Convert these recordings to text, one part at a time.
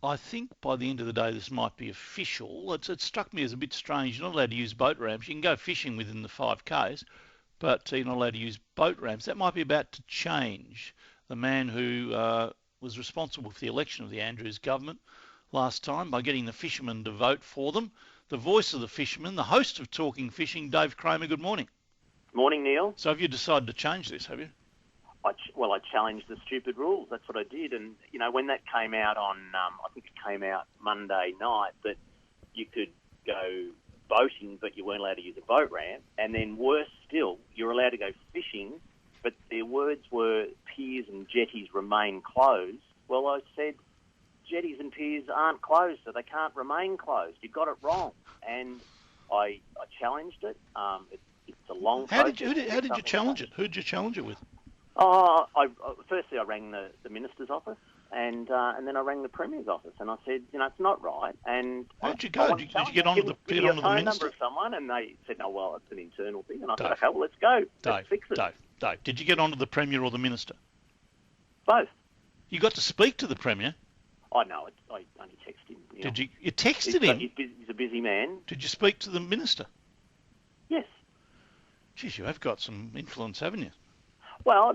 I think by the end of the day this might be official. It struck me as a bit strange. You're not allowed to use boat ramps. You can go fishing within the 5Ks, but you're not allowed to use boat ramps. That might be about to change. The man who was responsible for the election of the Andrews government last time by getting the fishermen to vote for them. The voice of the fishermen, the host of Talking Fishing, Dave Kramer, good morning. Morning, Neil. So have you decided to change this, have you? I challenged the stupid rules. That's what I did. And, when that came out on, I think it came out Monday night, that you could go boating, but you weren't allowed to use a boat ramp. And then worse still, you're allowed to go fishing, but their words were piers and jetties remain closed. Well, I said, jetties and piers aren't closed, so they can't remain closed. You got it wrong. And I challenged it. It's a long process. How did you challenge it? Who did you challenge it with? Firstly, I rang the minister's office, and then I rang the premier's office, and I said, it's not right. And how'd you go? Did you get onto the phone minister? Number of someone, and they said, no, well, it's an internal thing. And I said, okay, well, let's go. Let's fix it. Dave, did you get onto the premier or the minister? Both. You got to speak to the premier? I know. I only texted him. Did you? You texted him? He's a busy man. Did you speak to the minister? Yes. Geez, you have got some influence, haven't you? Well,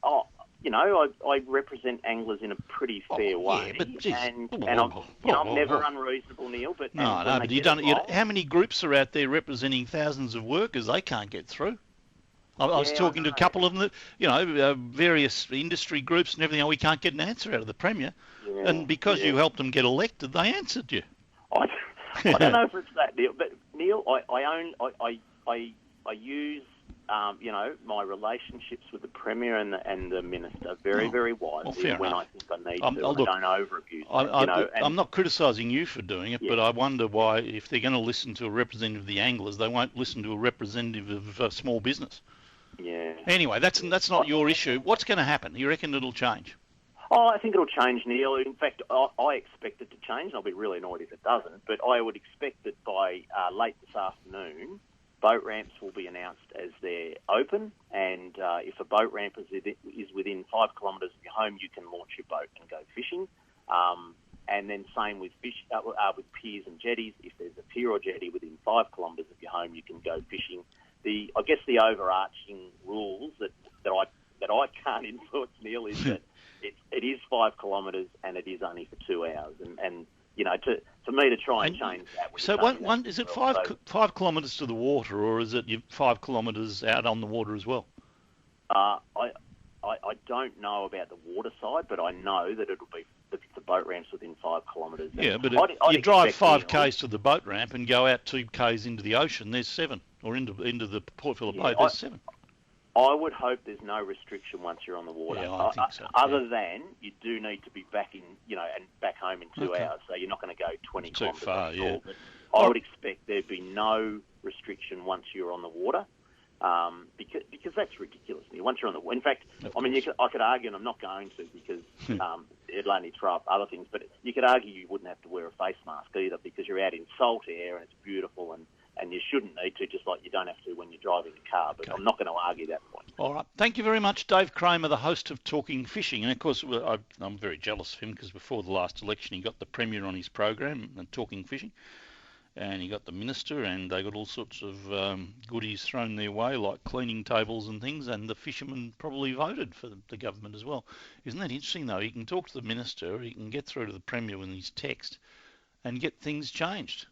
I represent anglers in a pretty fair way, but and I'm never unreasonable, Neil. But but you don't. How many groups are out there representing thousands of workers? They can't get through. I was talking to a couple of them that, various industry groups and everything. Oh, we can't get an answer out of the premier, and because you helped them get elected, they answered you. I don't know if it's that, Neil, but Neil, I use my relationships with the premier and the minister very wisely when I think I need to. I don't over-abuse it. I'm not criticising you for doing it, but I wonder why, if they're going to listen to a representative of the anglers, they won't listen to a representative of small business. Yeah. Anyway, that's not your issue. What's going to happen? You reckon it'll change? Oh, I think it'll change, Neil. In fact, I expect it to change, and I'll be really annoyed if it doesn't. But I would expect that by late this afternoon, boat ramps will be announced as they're open, and if a boat ramp is within 5 kilometres of your home, you can launch your boat and go fishing. And then same with with piers and jetties. If there's a pier or jetty within 5 kilometres of your home, you can go fishing. I guess the overarching rules that I can't influence, Neil, is that it is 5 kilometres and it is only for 2 hours, and for me to try and change that. So is it 5 kilometres to the water, or is it 5 kilometres out on the water as well? I don't know about the water side, but I know that it'll be the boat ramps within 5 kilometres. Yeah, but if you drive 5Ks to the boat ramp and go out 2Ks into the ocean, there's 7, or into the Port Phillip Bay, there's 7. I would hope there's no restriction once you're on the water. Yeah, I think so. Other than you do need to be back in, and back home in 2 hours, so you're not going to go 20 kilometres. Too far, yeah. But I would expect there'd be no restriction once you're on the water, because that's ridiculous. Once you're on the water, in fact, I could argue, and I'm not going to because it'll only throw up other things. But you could argue you wouldn't have to wear a face mask either because you're out in salt air and it's beautiful and you shouldn't need to, just like you don't have to when you're driving a car. But I'm not going to argue that point. All right. Thank you very much, Dave Kramer, the host of Talking Fishing. And, of course, I'm very jealous of him because before the last election he got the Premier on his program and Talking Fishing, and he got the Minister, and they got all sorts of goodies thrown their way, like cleaning tables and things, and the fishermen probably voted for the government as well. Isn't that interesting, though? He can talk to the Minister, he can get through to the Premier with his text and get things changed.